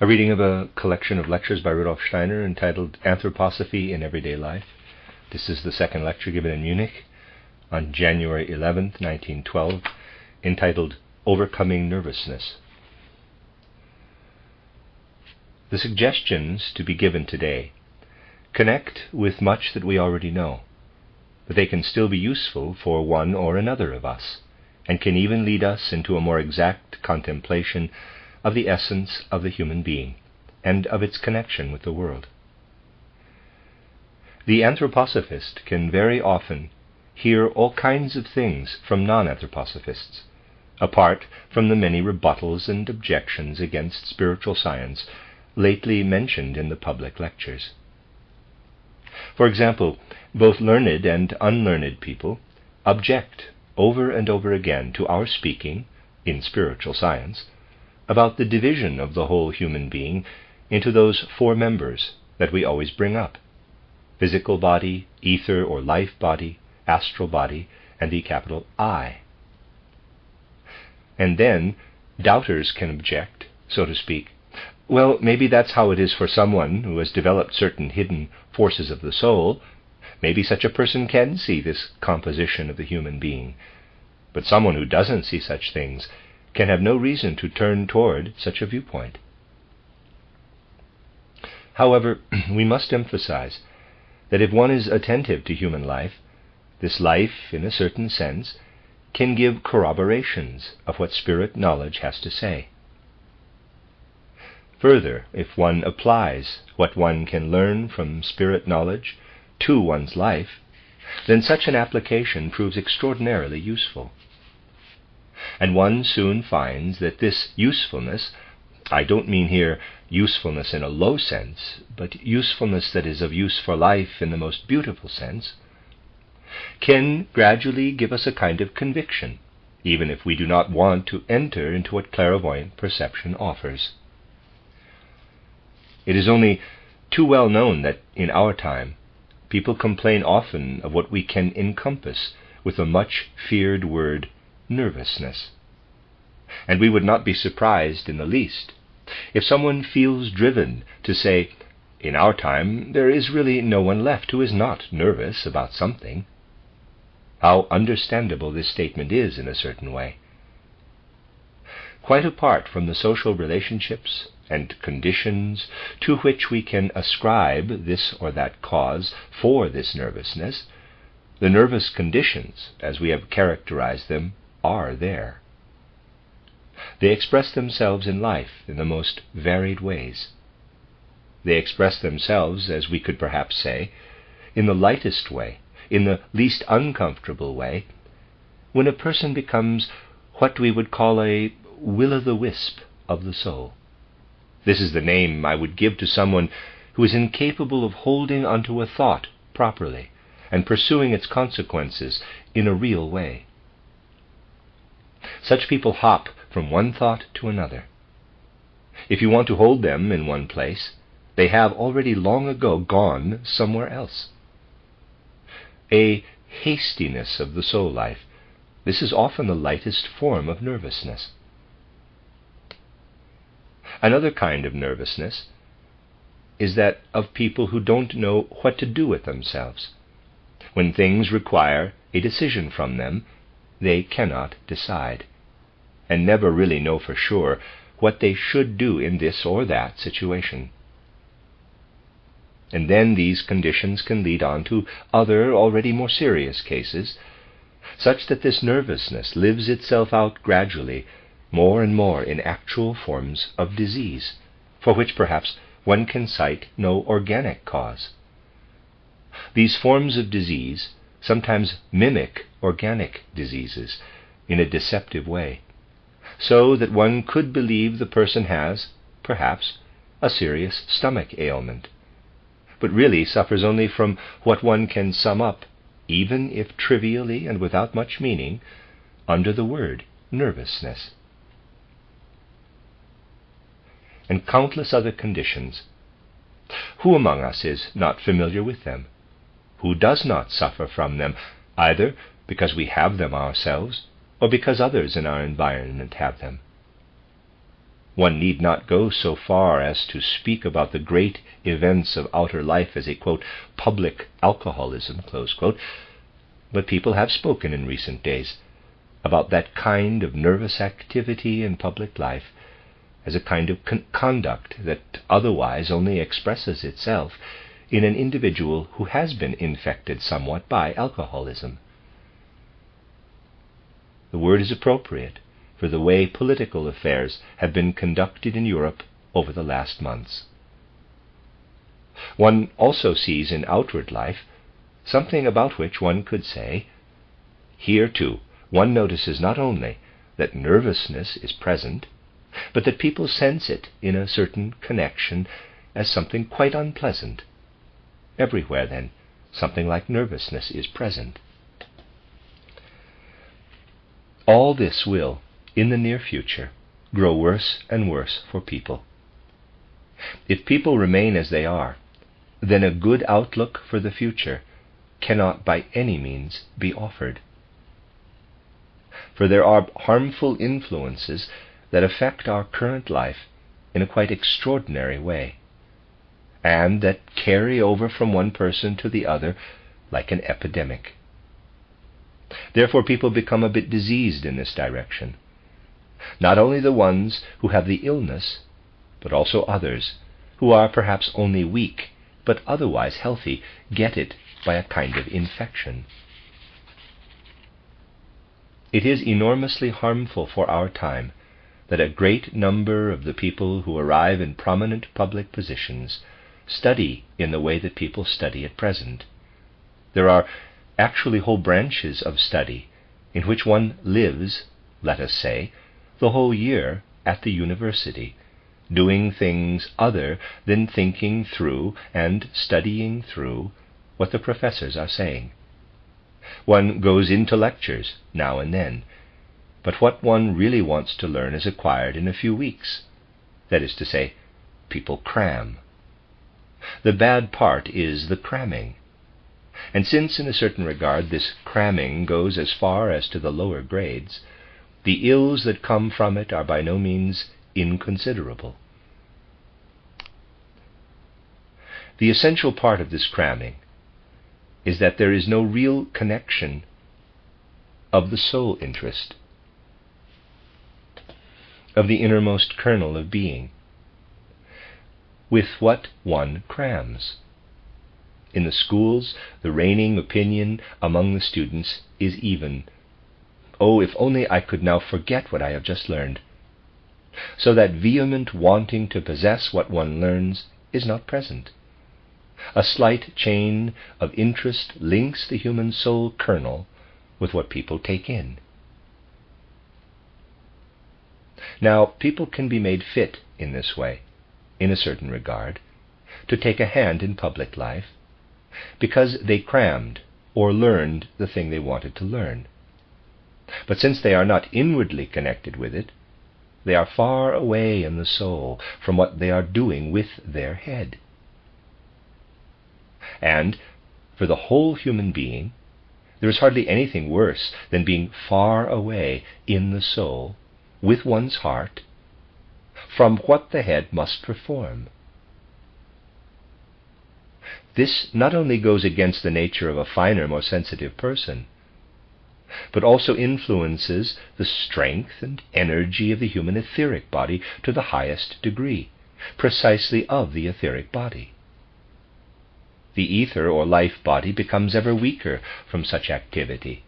A reading of a collection of lectures by Rudolf Steiner entitled Anthroposophy in Everyday Life. This is the second lecture given in Munich on January 11th, 1912, entitled Overcoming Nervousness. The suggestions to be given today connect with much that we already know, but they can still be useful for one or another of us, and can even lead us into a more exact contemplation of the essence of the human being and of its connection with the world. The anthroposophist can very often hear all kinds of things from non-anthroposophists, apart from the many rebuttals and objections against spiritual science lately mentioned in the public lectures. For example, both learned and unlearned people object over and over again to our speaking, in spiritual science, about the division of the whole human being into those four members that we always bring up: physical body, ether or life body, astral body, and the capital I. And then doubters can object, so to speak, well, maybe that's how it is for someone who has developed certain hidden forces of the soul. Maybe such a person can see this composition of the human being. But someone who doesn't see such things can have no reason to turn toward such a viewpoint. However, we must emphasize that if one is attentive to human life, this life, in a certain sense, can give corroborations of what spirit knowledge has to say. Further, if one applies what one can learn from spirit knowledge to one's life, then such an application proves extraordinarily useful. And one soon finds that this usefulness, I don't mean here usefulness in a low sense, but usefulness that is of use for life in the most beautiful sense, can gradually give us a kind of conviction, even if we do not want to enter into what clairvoyant perception offers. It is only too well known that in our time people complain often of what we can encompass with the much feared word nervousness. And we would not be surprised in the least if someone feels driven to say, in our time there is really no one left who is not nervous about something. How understandable this statement is in a certain way. Quite apart from the social relationships and conditions to which we can ascribe this or that cause for this nervousness, the nervous conditions, as we have characterized them, are there. They express themselves in life in the most varied ways. They express themselves, as we could perhaps say, in the lightest way, in the least uncomfortable way, when a person becomes what we would call a will-o'-the-wisp of the soul. This is the name I would give to someone who is incapable of holding onto a thought properly and pursuing its consequences in a real way. Such people hop from one thought to another. If you want to hold them in one place, they have already long ago gone somewhere else. A hastiness of the soul life, this is often the lightest form of nervousness. Another kind of nervousness is that of people who don't know what to do with themselves. When things require a decision from them, they cannot decide, and never really know for sure what they should do in this or that situation. And then these conditions can lead on to other, already more serious cases, such that this nervousness lives itself out gradually, more and more in actual forms of disease, for which perhaps one can cite no organic cause. These forms of disease sometimes mimic organic diseases in a deceptive way, so that one could believe the person has, perhaps, a serious stomach ailment, but really suffers only from what one can sum up, even if trivially and without much meaning, under the word nervousness. And countless other conditions. Who among us is not familiar with them? Who does not suffer from them, either because we have them ourselves, or because others in our environment have them? One need not go so far as to speak about the great events of outer life as a, quote, public alcoholism, close quote, but people have spoken in recent days about that kind of nervous activity in public life as a kind of conduct that otherwise only expresses itself in an individual who has been infected somewhat by alcoholism. The word is appropriate for the way political affairs have been conducted in Europe over the last months. One also sees in outward life something about which one could say, here too, one notices not only that nervousness is present, but that people sense it in a certain connection as something quite unpleasant. Everywhere, then, something like nervousness is present. All this will, in the near future, grow worse and worse for people. If people remain as they are, then a good outlook for the future cannot by any means be offered. For there are harmful influences that affect our current life in a quite extraordinary way, and that carry over from one person to the other like an epidemic. Therefore people become a bit diseased in this direction. Not only the ones who have the illness, but also others who are perhaps only weak, but otherwise healthy, get it by a kind of infection. It is enormously harmful for our time that a great number of the people who arrive in prominent public positions study in the way that people study at present. There are actually whole branches of study in which one lives, let us say, the whole year at the university, doing things other than thinking through and studying through what the professors are saying. One goes into lectures now and then, but what one really wants to learn is acquired in a few weeks. That is to say, people cram. The bad part is the cramming. And since in a certain regard this cramming goes as far as to the lower grades, the ills that come from it are by no means inconsiderable. The essential part of this cramming is that there is no real connection of the soul interest, of the innermost kernel of being, with what one crams. In the schools, the reigning opinion among the students is even, "Oh, if only I could now forget what I have just learned." So that vehement wanting to possess what one learns is not present. A slight chain of interest links the human soul kernel with what people take in. Now, people can be made fit in this way, in a certain regard, to take a hand in public life, because they crammed or learned the thing they wanted to learn. But since they are not inwardly connected with it, they are far away in the soul from what they are doing with their head. And for the whole human being, there is hardly anything worse than being far away in the soul, with one's heart, from what the head must perform. This not only goes against the nature of a finer, more sensitive person, but also influences the strength and energy of the human etheric body to the highest degree, precisely of the etheric body. The ether or life body becomes ever weaker from such activity,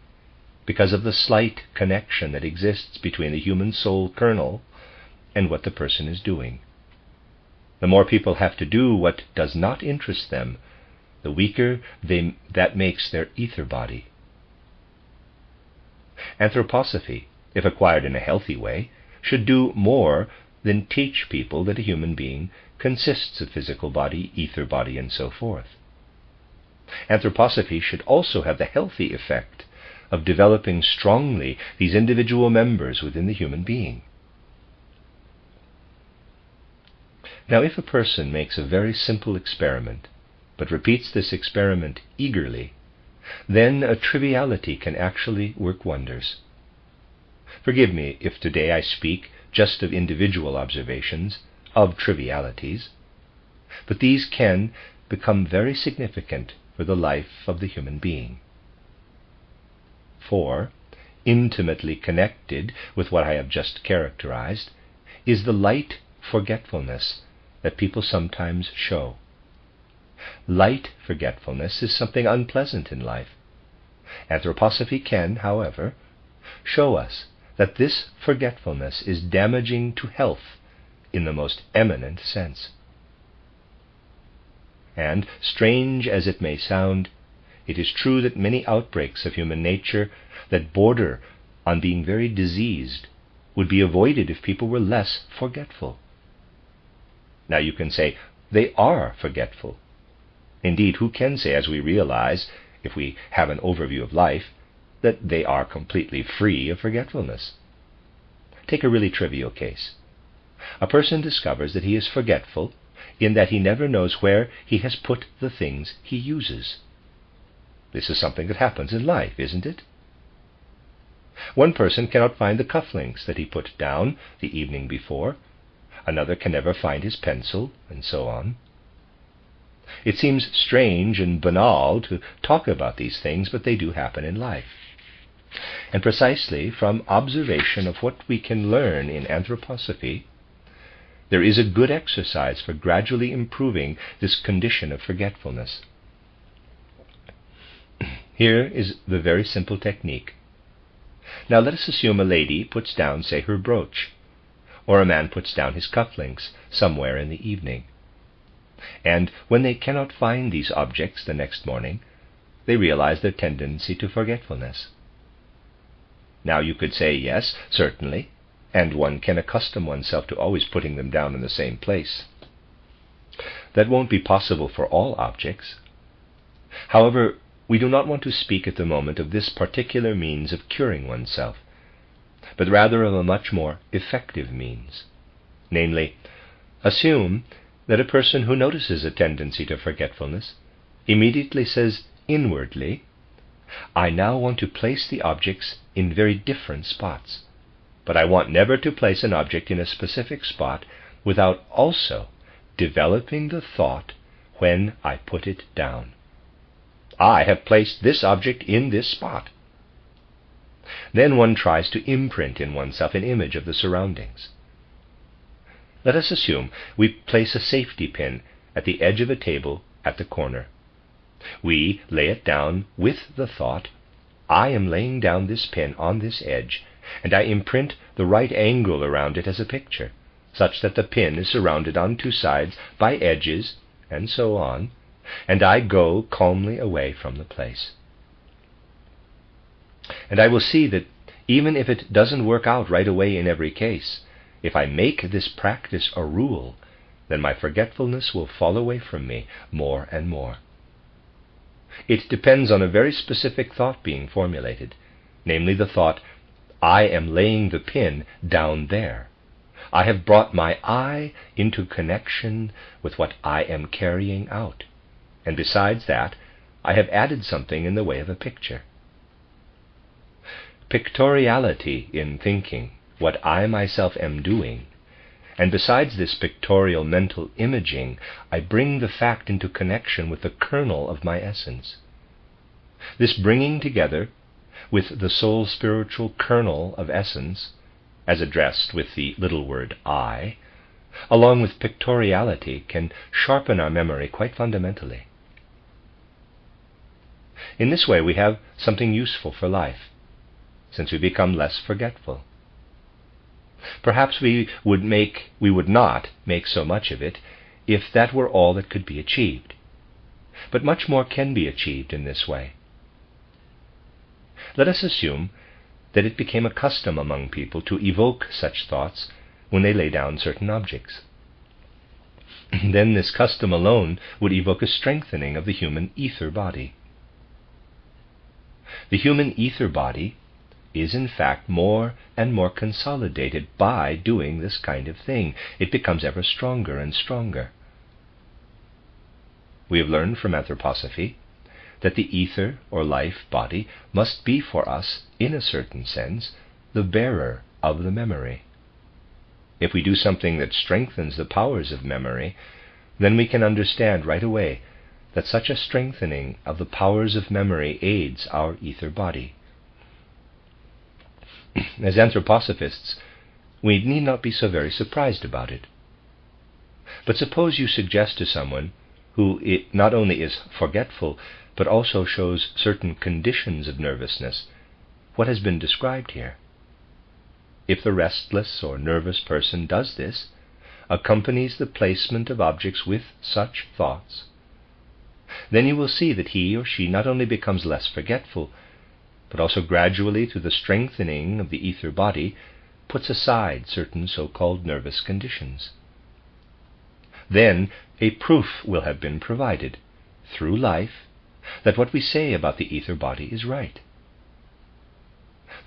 because of the slight connection that exists between the human soul kernel and what the person is doing. The more people have to do what does not interest them, the weaker that makes their ether body. Anthroposophy, if acquired in a healthy way, should do more than teach people that a human being consists of physical body, ether body, and so forth. Anthroposophy should also have the healthy effect of developing strongly these individual members within the human being. Now, if a person makes a very simple experiment, but repeats this experiment eagerly, then a triviality can actually work wonders. Forgive me if today I speak just of individual observations, of trivialities, but these can become very significant for the life of the human being. For, intimately connected with what I have just characterized, is the light forgetfulness that people sometimes show. Light forgetfulness is something unpleasant in life. Anthroposophy can, however, show us that this forgetfulness is damaging to health in the most eminent sense. And, strange as it may sound, it is true that many outbreaks of human nature that border on being very diseased would be avoided if people were less forgetful. Now you can say, they are forgetful. Indeed, who can say, as we realize, if we have an overview of life, that they are completely free of forgetfulness? Take a really trivial case. A person discovers that he is forgetful in that he never knows where he has put the things he uses. This is something that happens in life, isn't it? One person cannot find the cufflinks that he put down the evening before. Another can never find his pencil, and so on. It seems strange and banal to talk about these things, but they do happen in life. And precisely from observation of what we can learn in anthroposophy, there is a good exercise for gradually improving this condition of forgetfulness. Here is the very simple technique. Now let us assume a lady puts down, say, her brooch, or a man puts down his cufflinks somewhere in the evening. And when they cannot find these objects the next morning, they realize their tendency to forgetfulness. Now you could say, yes, certainly, and one can accustom oneself to always putting them down in the same place. That won't be possible for all objects. However, we do not want to speak at the moment of this particular means of curing oneself, but rather of a much more effective means. Namely, assume that a person who notices a tendency to forgetfulness immediately says inwardly, I now want to place the objects in very different spots, but I want never to place an object in a specific spot without also developing the thought when I put it down. I have placed this object in this spot. Then one tries to imprint in oneself an image of the surroundings. Let us assume we place a safety pin at the edge of a table at the corner. We lay it down with the thought, I am laying down this pin on this edge, and I imprint the right angle around it as a picture, such that the pin is surrounded on two sides by edges, and so on, and I go calmly away from the place. And I will see that even if it doesn't work out right away in every case, if I make this practice a rule, then my forgetfulness will fall away from me more and more. It depends on a very specific thought being formulated, namely the thought, I am laying the pin down there. I have brought my I into connection with what I am carrying out. And besides that, I have added something in the way of a picture. Pictoriality in thinking, what I myself am doing, and besides this pictorial mental imaging, I bring the fact into connection with the kernel of my essence. This bringing together with the soul's spiritual kernel of essence, as addressed with the little word I, along with pictoriality, can sharpen our memory quite fundamentally. In this way we have something useful for life, since we become less forgetful. Perhaps we would not make so much of it if that were all that could be achieved. But much more can be achieved in this way. Let us assume that it became a custom among people to evoke such thoughts when they lay down certain objects. Then this custom alone would evoke a strengthening of the human ether body. The human ether body is in fact more and more consolidated by doing this kind of thing. It becomes ever stronger and stronger. We have learned from anthroposophy that the ether or life body must be for us, in a certain sense, the bearer of the memory. If we do something that strengthens the powers of memory, then we can understand right away that such a strengthening of the powers of memory aids our ether body. As anthroposophists, we need not be so very surprised about it. But suppose you suggest to someone who not only is forgetful, but also shows certain conditions of nervousness, what has been described here. If the restless or nervous person does this, accompanies the placement of objects with such thoughts, then you will see that he or she not only becomes less forgetful, but also gradually, through the strengthening of the ether body, puts aside certain so-called nervous conditions. Then a proof will have been provided, through life, that what we say about the ether body is right.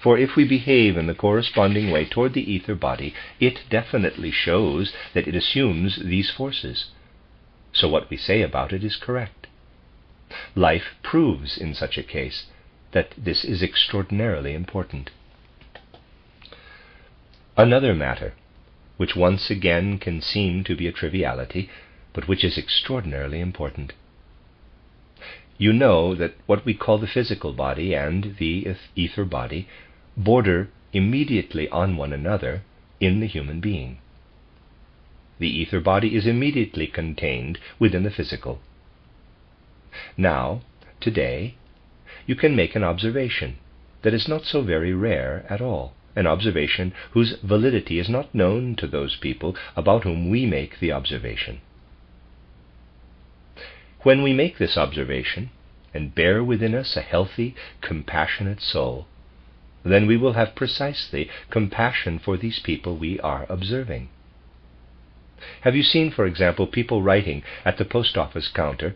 For if we behave in the corresponding way toward the ether body, it definitely shows that it assumes these forces. So what we say about it is correct. Life proves in such a case that this is extraordinarily important. Another matter, which once again can seem to be a triviality, but which is extraordinarily important. You know that what we call the physical body and the ether body border immediately on one another in the human being. The ether body is immediately contained within the physical. Now, today, you can make an observation that is not so very rare at all, an observation whose validity is not known to those people about whom we make the observation. When we make this observation and bear within us a healthy, compassionate soul, then we will have precisely compassion for these people we are observing. Have you seen, for example, people writing at the post office counter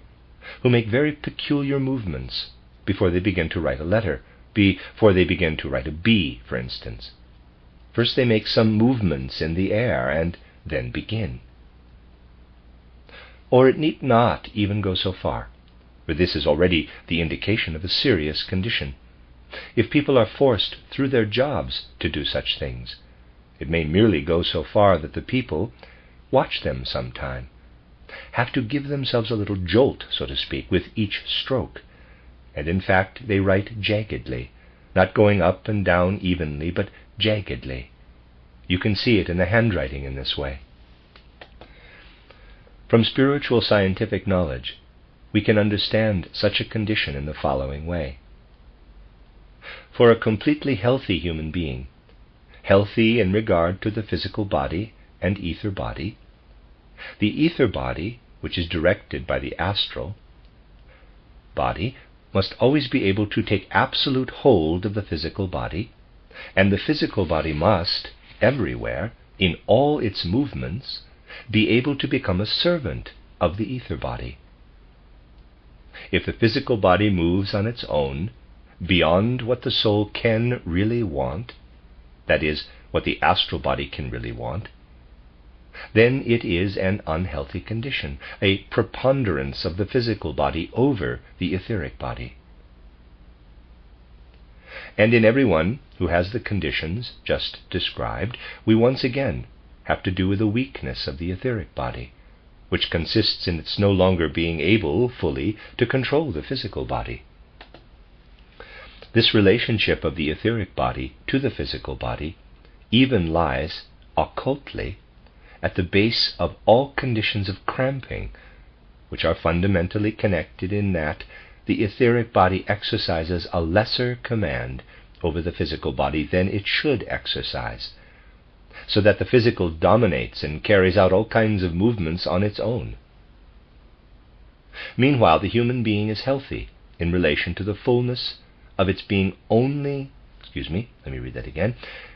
who make very peculiar movements before they begin to write a letter, before they begin to write a B, for instance? First they make some movements in the air and then begin. Or it need not even go so far, for this is already the indication of a serious condition. If people are forced through their jobs to do such things, it may merely go so far that the people, watch them sometime, have to give themselves a little jolt, so to speak, with each stroke, and in fact they write jaggedly, not going up and down evenly, but jaggedly. You can see it in the handwriting in this way. From spiritual scientific knowledge, we can understand such a condition in the following way. For a completely healthy human being, healthy in regard to the physical body and ether body, the ether body, which is directed by the astral body, must always be able to take absolute hold of the physical body, and the physical body must, everywhere, in all its movements, be able to become a servant of the ether body. If the physical body moves on its own, beyond what the soul can really want, that is, what the astral body can really want, then it is an unhealthy condition, a preponderance of the physical body over the etheric body. And in everyone who has the conditions just described, we once again have to do with a weakness of the etheric body, which consists in its no longer being able fully to control the physical body. This relationship of the etheric body to the physical body even lies occultly at the base of all conditions of cramping, which are fundamentally connected in that the etheric body exercises a lesser command over the physical body than it should exercise, so that the physical dominates and carries out all kinds of movements on its own. Meanwhile, the human being is healthy in relation to the fullness of its being only,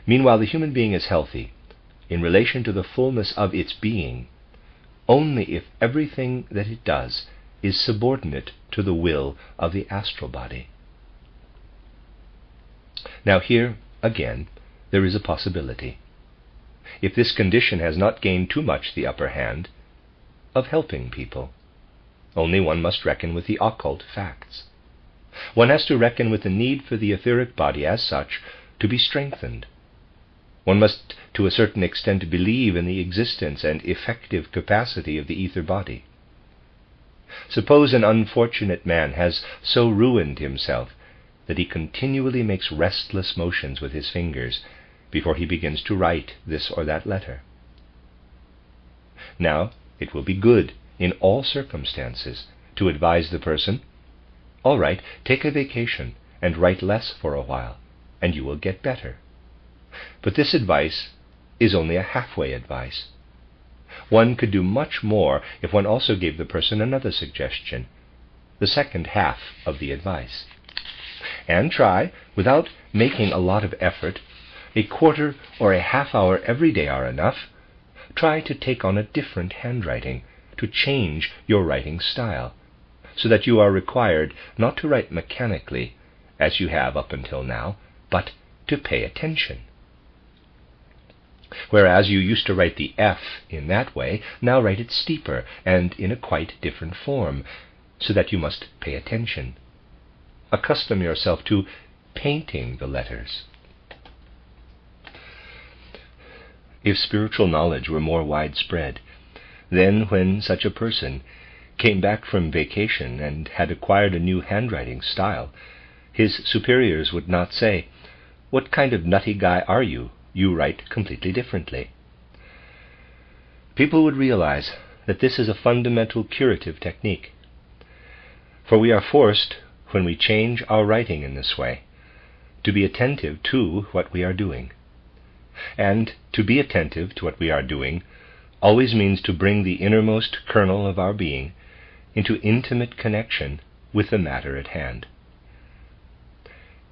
Meanwhile, the human being is healthy in relation to the fullness of its being only if everything that it does is subordinate to the will of the astral body. Now here, again, there is a possibility, if this condition has not gained too much the upper hand, of helping people. Only one must reckon with the occult facts. One has to reckon with the need for the etheric body as such to be strengthened One must, to a certain extent, believe in the existence and effective capacity of the ether body. Suppose an unfortunate man has so ruined himself that he continually makes restless motions with his fingers before he begins to write this or that letter. Now, it will be good in all circumstances to advise the person, all right, take a vacation and write less for a while, and you will get better. But this advice is only a halfway advice. One could do much more if one also gave the person another suggestion, the second half of the advice. And try, without making a lot of effort, a quarter or a half hour every day are enough, try to take on a different handwriting, to change your writing style, so that you are required not to write mechanically, as you have up until now, but to pay attention. Whereas you used to write the F in that way, now write it steeper and in a quite different form, so that you must pay attention. Accustom yourself to painting the letters. If spiritual knowledge were more widespread, then when such a person came back from vacation and had acquired a new handwriting style, his superiors would not say, "What kind of nutty guy are you? You write completely differently." People would realize that this is a fundamental curative technique. For we are forced, when we change our writing in this way, to be attentive to what we are doing. And to be attentive to what we are doing always means to bring the innermost kernel of our being into intimate connection with the matter at hand.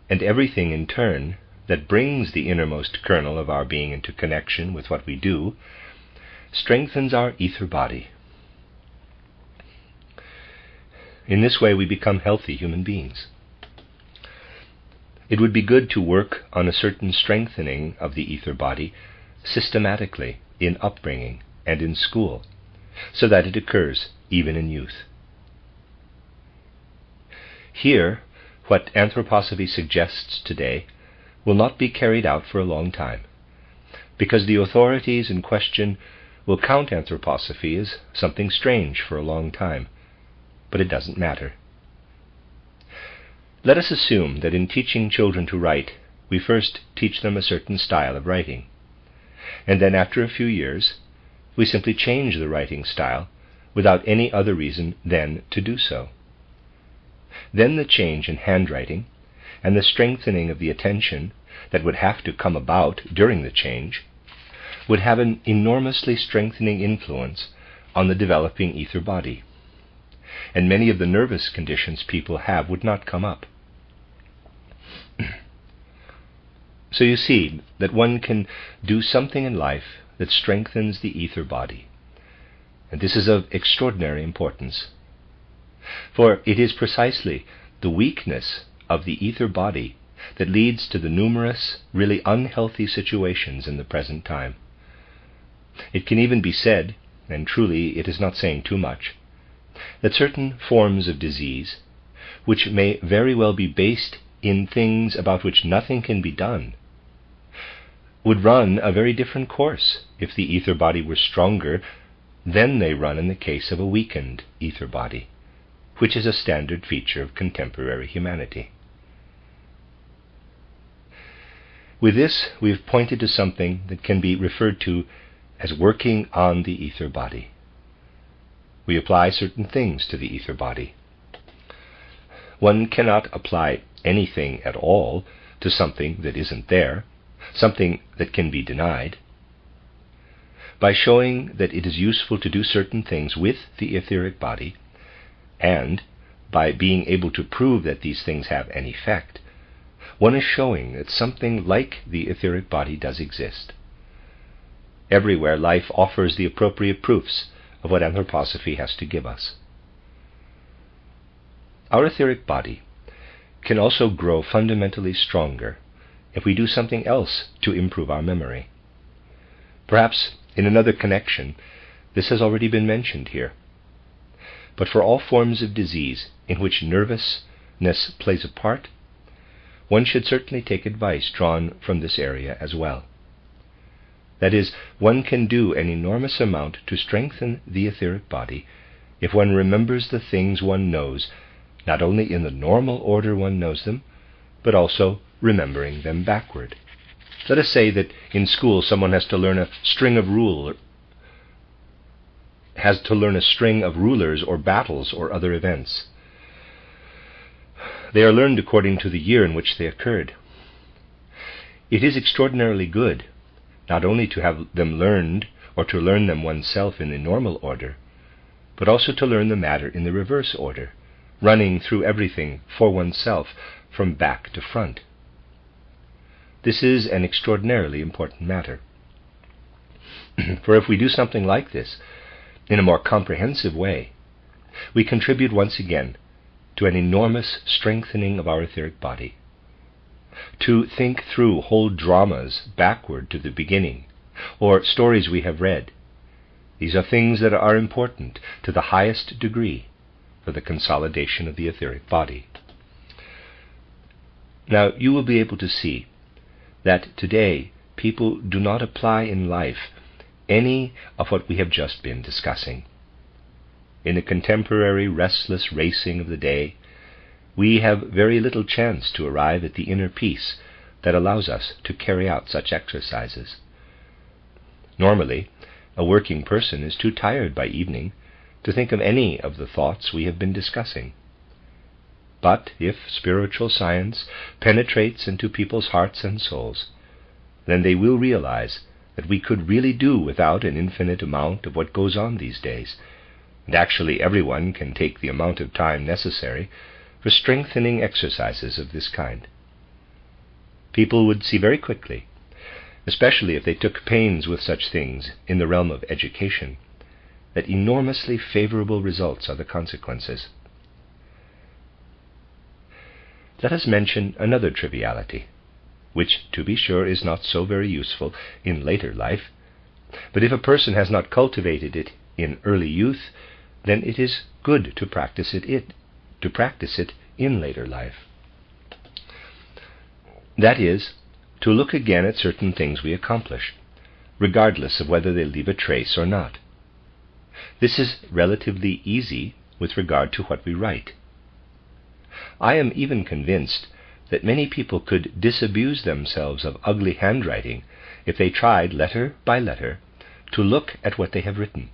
And everything in turn that brings the innermost kernel of our being into connection with what we do strengthens our ether body. In this way we become healthy human beings. It would be good to work on a certain strengthening of the ether body systematically in upbringing and in school, so that it occurs even in youth. Here, what anthroposophy suggests today will not be carried out for a long time, because the authorities in question will count anthroposophy as something strange for a long time, but it doesn't matter. Let us assume that in teaching children to write, we first teach them a certain style of writing, and then after a few years, we simply change the writing style without any other reason than to do so. Then the change in handwriting and the strengthening of the attention that would have to come about during the change would have an enormously strengthening influence on the developing ether body, and many of the nervous conditions people have would not come up. So you see that one can do something in life that strengthens the ether body, and this is of extraordinary importance. For it is precisely the weakness of the ether body that leads to the numerous, really unhealthy situations in the present time. It can even be said, and truly it is not saying too much, that certain forms of disease, which may very well be based in things about which nothing can be done, would run a very different course if the ether body were stronger than they run in the case of a weakened ether body, which is a standard feature of contemporary humanity. With this, we have pointed to something that can be referred to as working on the ether body. We apply certain things to the ether body. One cannot apply anything at all to something that isn't there, something that can be denied. By showing that it is useful to do certain things with the etheric body, and by being able to prove that these things have an effect, one is showing that something like the etheric body does exist. Everywhere life offers the appropriate proofs of what anthroposophy has to give us. Our etheric body can also grow fundamentally stronger if we do something else to improve our memory. Perhaps in another connection, this has already been mentioned here. But for all forms of disease in which nervousness plays a part, one should certainly take advice drawn from this area as well. That is, one can do an enormous amount to strengthen the etheric body if one remembers the things one knows, not only in the normal order one knows them, but also remembering them backward. Let us say that in school someone has to learn a string of rulers or battles or other events. They are learned according to the year in which they occurred. It is extraordinarily good not only to have them learned or to learn them oneself in the normal order, but also to learn the matter in the reverse order, running through everything for oneself from back to front. This is an extraordinarily important matter. For if we do something like this in a more comprehensive way, we contribute once again to an enormous strengthening of our etheric body. To think through whole dramas backward to the beginning, or stories we have read, these are things that are important to the highest degree for the consolidation of the etheric body. Now, you will be able to see that today people do not apply in life any of what we have just been discussing. In the contemporary restless racing of the day, we have very little chance to arrive at the inner peace that allows us to carry out such exercises. Normally, a working person is too tired by evening to think of any of the thoughts we have been discussing. But if spiritual science penetrates into people's hearts and souls, then they will realize that we could really do without an infinite amount of what goes on these days, and actually everyone can take the amount of time necessary for strengthening exercises of this kind. People would see very quickly, especially if they took pains with such things in the realm of education, that enormously favorable results are the consequences. Let us mention another triviality, which, to be sure, is not so very useful in later life, but if a person has not cultivated it in early youth, then it is good to practice it in later life. That is, to look again at certain things we accomplish, regardless of whether they leave a trace or not. This is relatively easy with regard to what we write. I am even convinced that many people could disabuse themselves of ugly handwriting if they tried, letter by letter, to look at what they have written,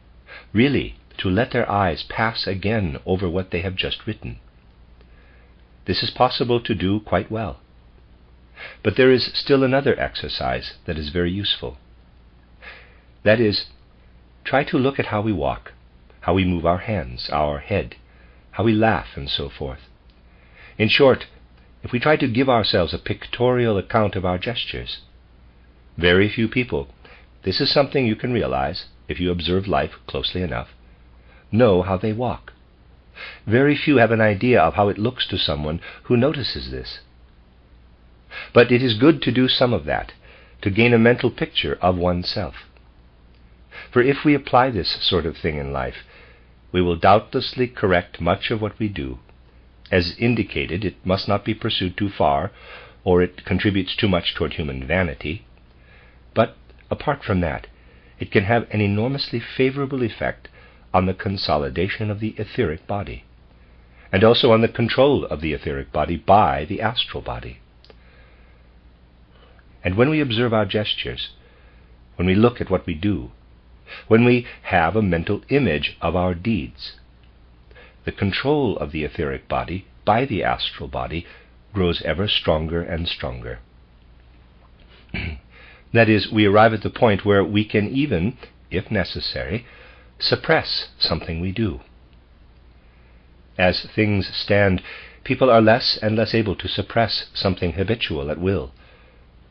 really to let their eyes pass again over what they have just written. This is possible to do quite well. But there is still another exercise that is very useful. That is, try to look at how we walk, how we move our hands, our head, how we laugh, and so forth. In short, if we try to give ourselves a pictorial account of our gestures, very few people, this is something you can realize if you observe life closely enough, know how they walk. Very few have an idea of how it looks to someone who notices this. But it is good to do some of that, to gain a mental picture of oneself. For if we apply this sort of thing in life, we will doubtlessly correct much of what we do. As indicated, it must not be pursued too far, or it contributes too much toward human vanity. But apart from that, it can have an enormously favorable effect on the consolidation of the etheric body, and also on the control of the etheric body by the astral body. And when we observe our gestures, when we look at what we do, when we have a mental image of our deeds, the control of the etheric body by the astral body grows ever stronger and stronger. That is, we arrive at the point where we can even, if necessary, suppress something we do. As things stand, people are less and less able to suppress something habitual at will,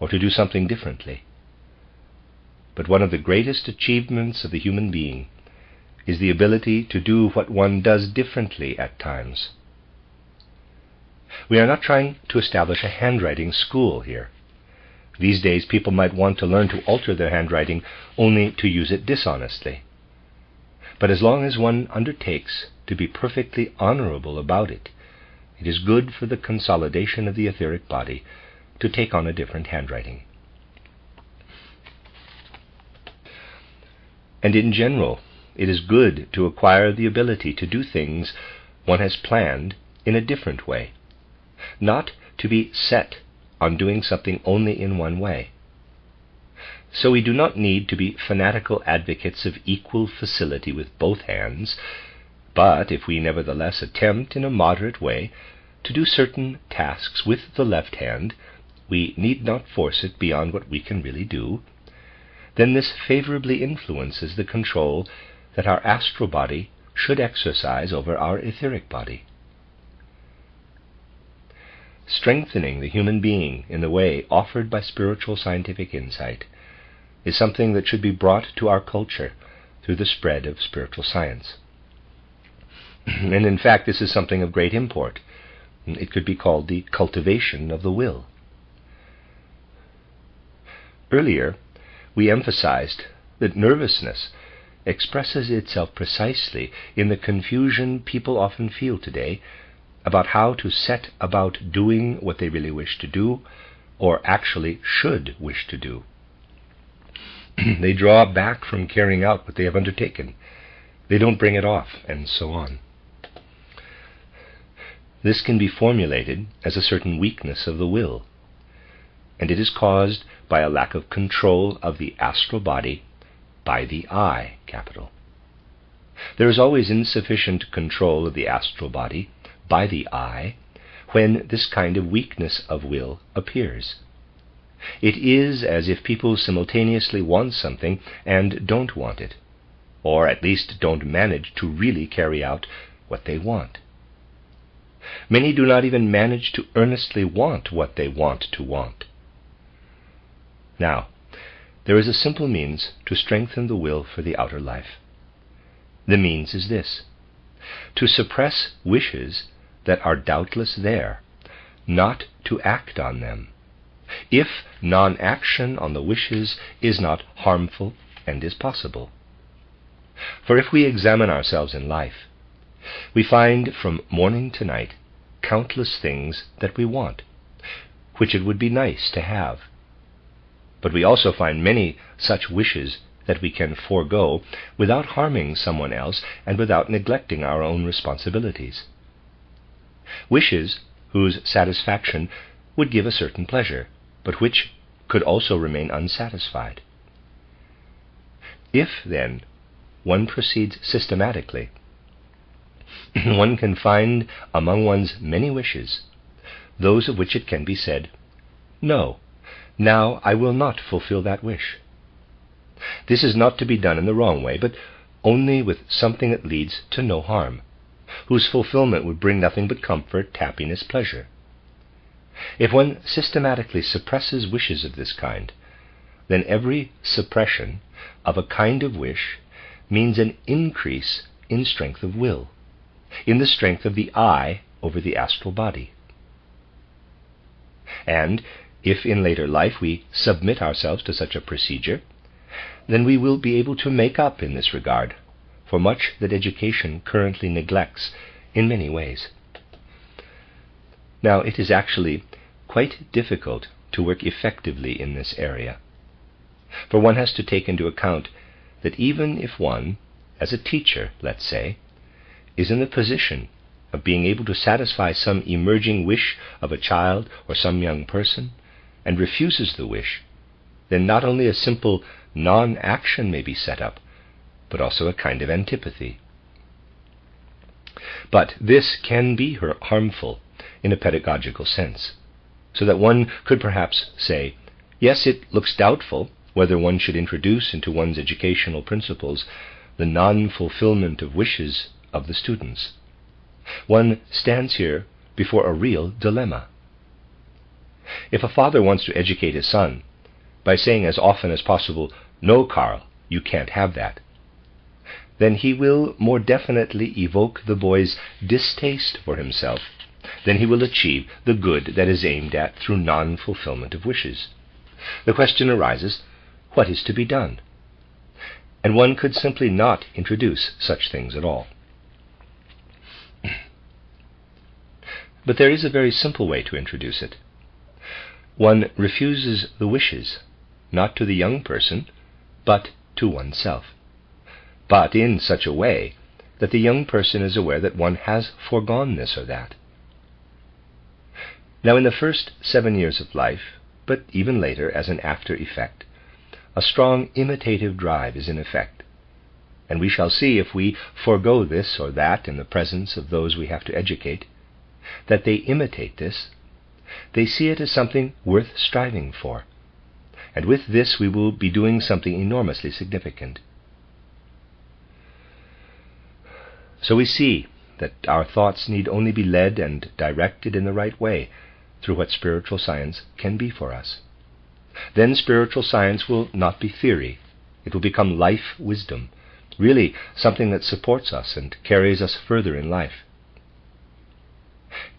or to do something differently. But one of the greatest achievements of the human being is the ability to do what one does differently at times. We are not trying to establish a handwriting school here. These days people might want to learn to alter their handwriting only to use it dishonestly. But as long as one undertakes to be perfectly honorable about it, it is good for the consolidation of the etheric body to take on a different handwriting. And in general, it is good to acquire the ability to do things one has planned in a different way, not to be set on doing something only in one way. So we do not need to be fanatical advocates of equal facility with both hands, but if we nevertheless attempt in a moderate way to do certain tasks with the left hand, we need not force it beyond what we can really do. Then this favorably influences the control that our astral body should exercise over our etheric body. Strengthening the human being in the way offered by spiritual scientific insight is something that should be brought to our culture through the spread of spiritual science. And in fact, this is something of great import. It could be called the cultivation of the will. Earlier, we emphasized that nervousness expresses itself precisely in the confusion people often feel today about how to set about doing what they really wish to do, or actually should wish to do. They draw back from carrying out what they have undertaken. They don't bring it off, and so on. This can be formulated as a certain weakness of the will, and it is caused by a lack of control of the astral body by the I, capital. There is always insufficient control of the astral body by the I when this kind of weakness of will appears. It is as if people simultaneously want something and don't want it, or at least don't manage to really carry out what they want. Many do not even manage to earnestly want what they want to want. Now, there is a simple means to strengthen the will for the outer life. The means is this: to suppress wishes that are doubtless there, not to act on them, if non-action on the wishes is not harmful and is possible. For if we examine ourselves in life, we find from morning to night countless things that we want, which it would be nice to have. But we also find many such wishes that we can forego without harming someone else and without neglecting our own responsibilities. Wishes whose satisfaction would give a certain pleasure, but which could also remain unsatisfied. If, then, one proceeds systematically, one can find among one's many wishes those of which it can be said, "No, now I will not fulfill that wish." This is not to be done in the wrong way, but only with something that leads to no harm, whose fulfillment would bring nothing but comfort, happiness, pleasure. If one systematically suppresses wishes of this kind, then every suppression of a kind of wish means an increase in strength of will, in the strength of the I over the astral body. And if in later life we submit ourselves to such a procedure, then we will be able to make up in this regard for much that education currently neglects in many ways. Now, it is actually quite difficult to work effectively in this area, for one has to take into account that even if one, as a teacher, let's say, is in the position of being able to satisfy some emerging wish of a child or some young person, and refuses the wish, then not only a simple non-action may be set up, but also a kind of antipathy. But this can be harmful in a pedagogical sense, so that one could perhaps say, yes, it looks doubtful whether one should introduce into one's educational principles the non-fulfillment of wishes of the students. One stands here before a real dilemma. If a father wants to educate his son by saying as often as possible, "No, Carl, you can't have that," then he will more definitely evoke the boy's distaste for himself than he will achieve the good that is aimed at through non-fulfillment of wishes. The question arises, what is to be done? And one could simply not introduce such things at all. But there is a very simple way to introduce it. One refuses the wishes, not to the young person, but to oneself. but in such a way that the young person is aware that one has foregone this or that. Now, in the first 7 years of life, but even later as an after effect, a strong imitative drive is in effect, and we shall see, if we forego this or that in the presence of those we have to educate, that they imitate this. They see it as something worth striving for, and with this we will be doing something enormously significant. So we see that our thoughts need only be led and directed in the right way through what spiritual science can be for us. Then spiritual science will not be theory. It will become life wisdom, really something that supports us and carries us further in life.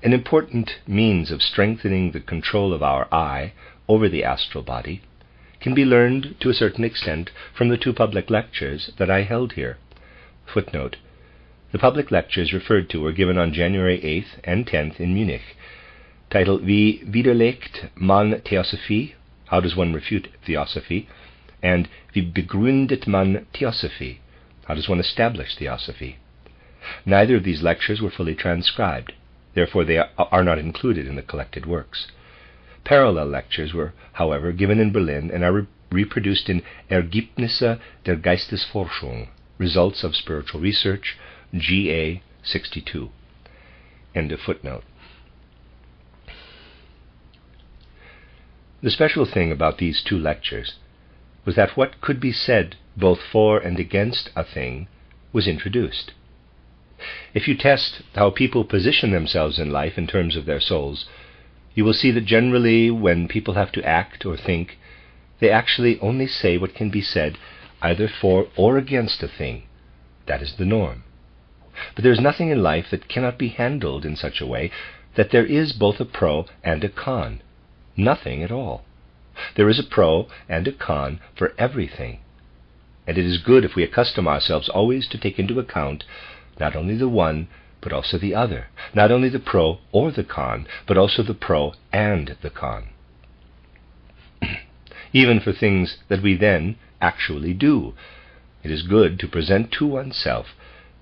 An important means of strengthening the control of our I over the astral body can be learned to a certain extent from the 2 public lectures that I held here. Footnote: the public lectures referred to were given on January 8th and 10th in Munich, titled Wie widerlegt man Theosophie? How does one refute Theosophy? And Wie begründet man Theosophy? How does one establish Theosophy? Neither of these lectures were fully transcribed. Therefore they are not included in the collected works. Parallel lectures were, however, given in Berlin and are reproduced in Ergebnisse der Geistesforschung, Results of Spiritual Research, GA 62. End of footnote. The special thing about these 2 lectures was that what could be said both for and against a thing was introduced. If you test how people position themselves in life in terms of their souls, you will see that generally when people have to act or think, they actually only say what can be said either for or against a thing. That is the norm. But there is nothing in life that cannot be handled in such a way that there is both a pro and a con. Nothing at all. There is a pro and a con for everything. And it is good if we accustom ourselves always to take into account not only the one, but also the other, not only the pro or the con, but also the pro and the con. Even for things that we then actually do, it is good to present to oneself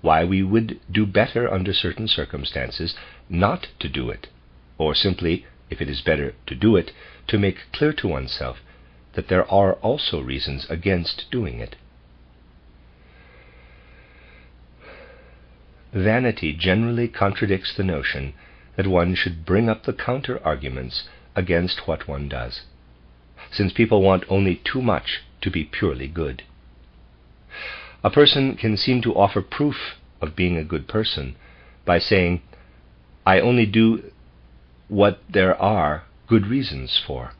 why we would do better under certain circumstances not to do it, or simply, if it is better to do it, to make clear to oneself that there are also reasons against doing it. Vanity generally contradicts the notion that one should bring up the counter-arguments against what one does, since people want only too much to be purely good. A person can seem to offer proof of being a good person by saying, I only do what there are good reasons for.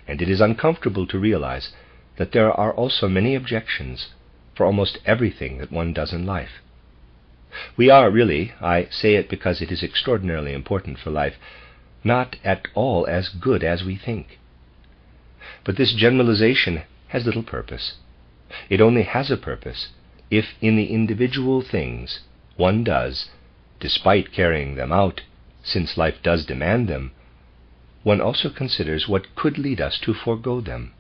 And it is uncomfortable to realize that there are also many objections for almost everything that one does in life. We are really, I say it because it is extraordinarily important for life, not at all as good as we think. But this generalization has little purpose. It only has a purpose if in the individual things one does, despite carrying them out, since life does demand them, one also considers what could lead us to forego them.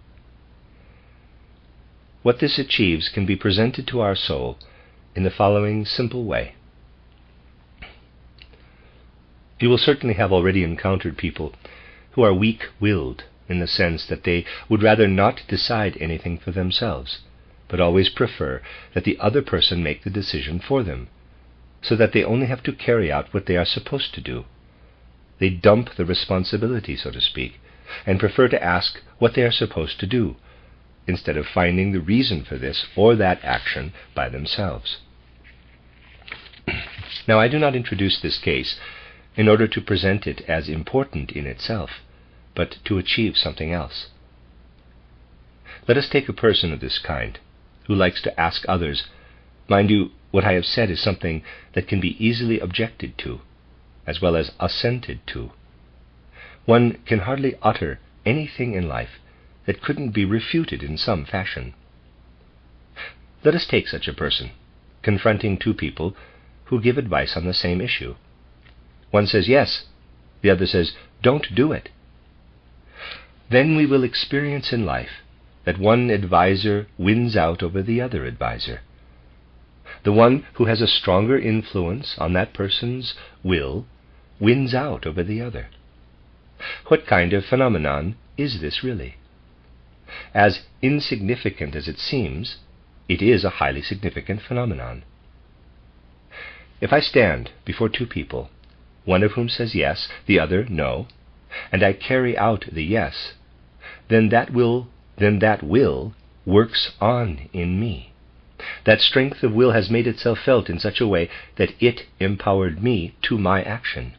What this achieves can be presented to our soul in the following simple way. You will certainly have already encountered people who are weak-willed in the sense that they would rather not decide anything for themselves, but always prefer that the other person make the decision for them, so that they only have to carry out what they are supposed to do. They dump the responsibility, so to speak, and prefer to ask what they are supposed to do, instead of finding the reason for this or that action by themselves. Now, I do not introduce this case in order to present it as important in itself, but to achieve something else. Let us take a person of this kind, who likes to ask others. Mind you, what I have said is something that can be easily objected to, as well as assented to. One can hardly utter anything in life that couldn't be refuted in some fashion. Let us take such a person, confronting 2 people who give advice on the same issue. One says yes, the other says don't do it. Then we will experience in life that one advisor wins out over the other advisor. The one who has a stronger influence on that person's will wins out over the other. What kind of phenomenon is this really? As insignificant as it seems, it is a highly significant phenomenon. If I stand before two people, one of whom says yes, the other no, and I carry out the yes, then that will works on in me. That strength of will has made itself felt in such a way that it empowered me to my action.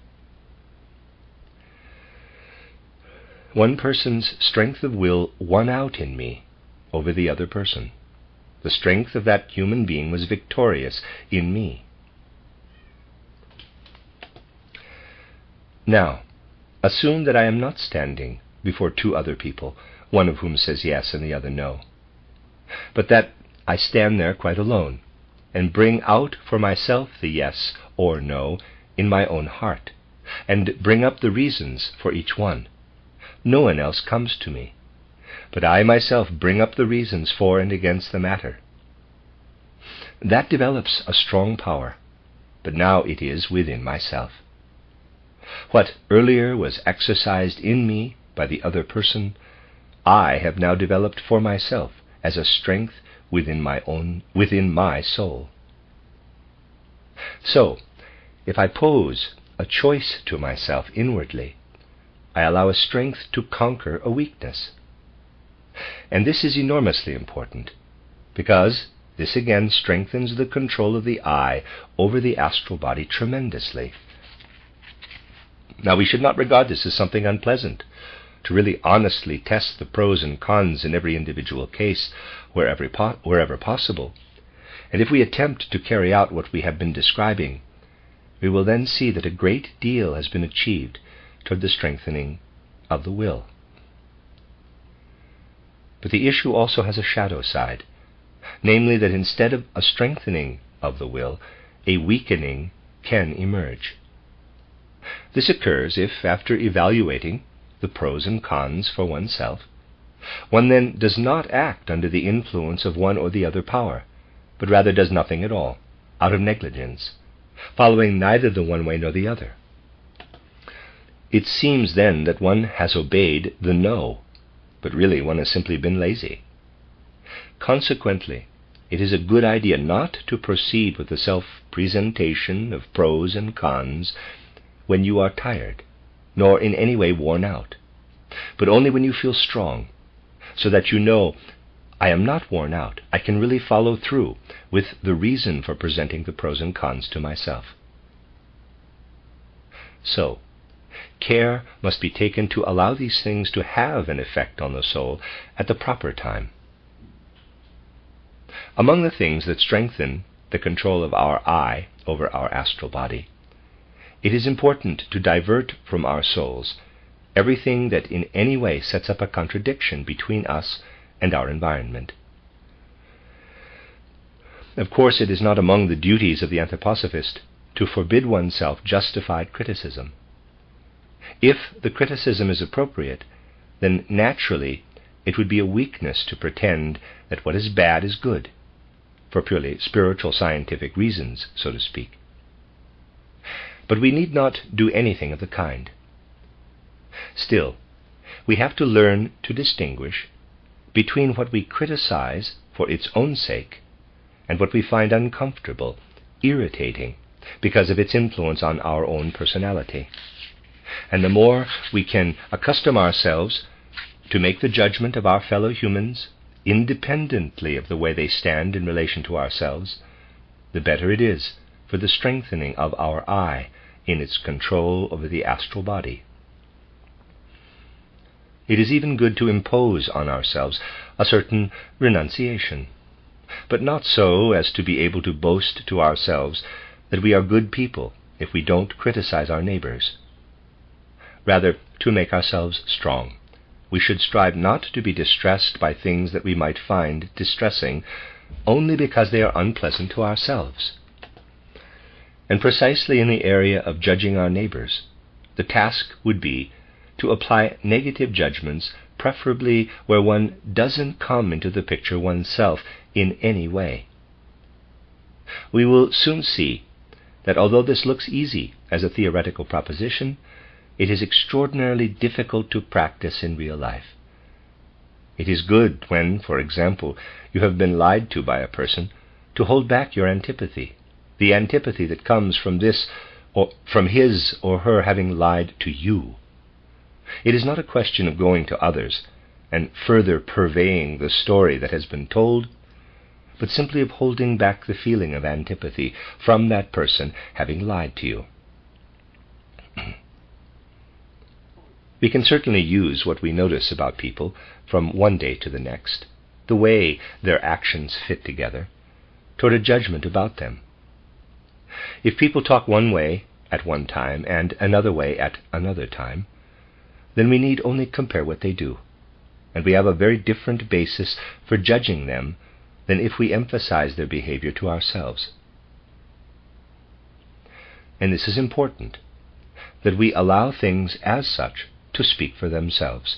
One person's strength of will won out in me over the other person. The strength of that human being was victorious in me. Now, assume that I am not standing before two other people, one of whom says yes and the other no, but that I stand there quite alone and bring out for myself the yes or no in my own heart, and bring up the reasons for each one. No one else comes to me, but I myself bring up the reasons for and against the matter. That develops a strong power, but now it is within myself. What earlier was exercised in me by the other person, I have now developed for myself as a strength within my soul. So, if I pose a choice to myself inwardly, I allow a strength to conquer a weakness. And this is enormously important, because this again strengthens the control of the I over the astral body tremendously. Now, we should not regard this as something unpleasant. To really honestly test the pros and cons in every individual case wherever possible. And if we attempt to carry out what we have been describing, we will then see that a great deal has been achieved toward the strengthening of the will. But the issue also has a shadow side, namely that instead of a strengthening of the will, a weakening can emerge. This occurs if, after evaluating the pros and cons for oneself, one then does not act under the influence of one or the other power, but rather does nothing at all, out of negligence, following neither the one way nor the other. It seems then that one has obeyed the no, but really one has simply been lazy. Consequently, it is a good idea not to proceed with the self-presentation of pros and cons when you are tired, nor in any way worn out, but only when you feel strong, so that you know, I am not worn out, I can really follow through with the reason for presenting the pros and cons to myself. So, care must be taken to allow these things to have an effect on the soul at the proper time. Among the things that strengthen the control of our I over our astral body, it is important to divert from our souls everything that in any way sets up a contradiction between us and our environment. Of course, it is not among the duties of the anthroposophist to forbid oneself justified criticism. If the criticism is appropriate, then naturally it would be a weakness to pretend that what is bad is good, for purely spiritual scientific reasons, so to speak. But we need not do anything of the kind. Still, we have to learn to distinguish between what we criticize for its own sake and what we find uncomfortable, irritating, because of its influence on our own personality. And the more we can accustom ourselves to make the judgment of our fellow humans independently of the way they stand in relation to ourselves, the better it is for the strengthening of our I in its control over the astral body. It is even good to impose on ourselves a certain renunciation, but not so as to be able to boast to ourselves that we are good people if we don't criticize our neighbors. Rather, to make ourselves strong, we should strive not to be distressed by things that we might find distressing only because they are unpleasant to ourselves. And precisely in the area of judging our neighbors, the task would be to apply negative judgments preferably where one doesn't come into the picture oneself in any way. We will soon see that although this looks easy as a theoretical proposition, it is extraordinarily difficult to practice in real life. It is good when, for example, you have been lied to by a person, to hold back your antipathy, the antipathy that comes from this or from his or her having lied to you. It is not a question of going to others and further purveying the story that has been told, but simply of holding back the feeling of antipathy from that person having lied to you. We can certainly use what we notice about people from one day to the next, the way their actions fit together, toward a judgment about them. If people talk one way at one time and another way at another time, then we need only compare what they do, and we have a very different basis for judging them than if we emphasize their behavior to ourselves. And this is important, that we allow things as such to speak for themselves,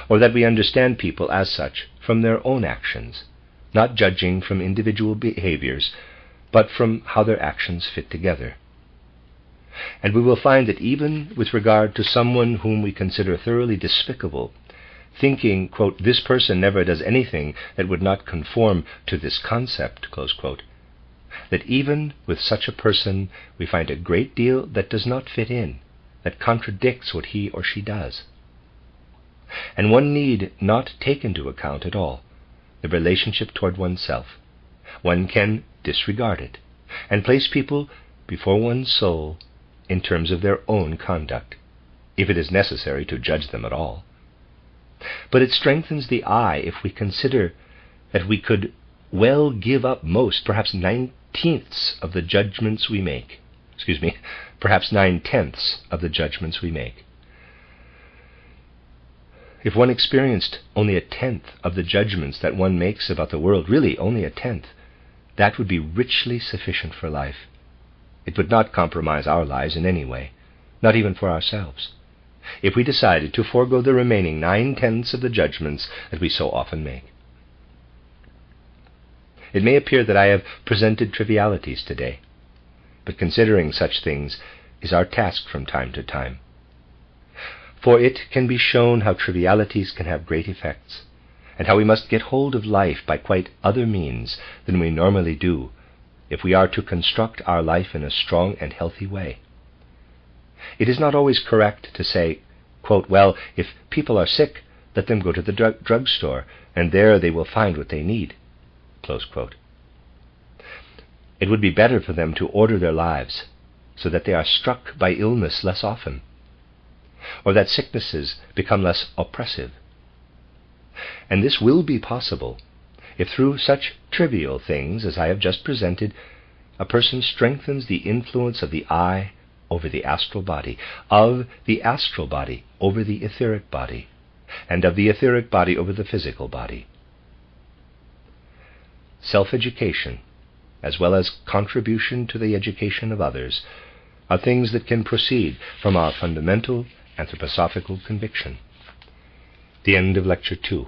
or that we understand people as such from their own actions, not judging from individual behaviors, but from how their actions fit together. And we will find that even with regard to someone whom we consider thoroughly despicable, thinking, quote, this person never does anything that would not conform to this concept, close quote, that even with such a person we find a great deal that does not fit in, that contradicts what he or she does. And one need not take into account at all the relationship toward oneself. One can disregard it and place people before one's soul in terms of their own conduct, if it is necessary to judge them at all. But it strengthens the eye if we consider that we could well give up most, perhaps 9/10 of the judgments we make. Perhaps 9/10 of the judgments we make. If one experienced only 1/10 of the judgments that one makes about the world, really only 1/10, that would be richly sufficient for life. It would not compromise our lives in any way, not even for ourselves, if we decided to forego the remaining 9/10 of the judgments that we so often make. It may appear that I have presented trivialities today, but considering such things is our task from time to time. For it can be shown how trivialities can have great effects, and how we must get hold of life by quite other means than we normally do, if we are to construct our life in a strong and healthy way. It is not always correct to say, quote, well, if people are sick, let them go to the drugstore, and there they will find what they need, close quote. It would be better for them to order their lives so that they are struck by illness less often, or that sicknesses become less oppressive. And this will be possible if through such trivial things as I have just presented, a person strengthens the influence of the eye over the astral body, of the astral body over the etheric body, and of the etheric body over the physical body. Self-education, as well as contribution to the education of others, are things that can proceed from our fundamental anthroposophical conviction. The end of Lecture 2.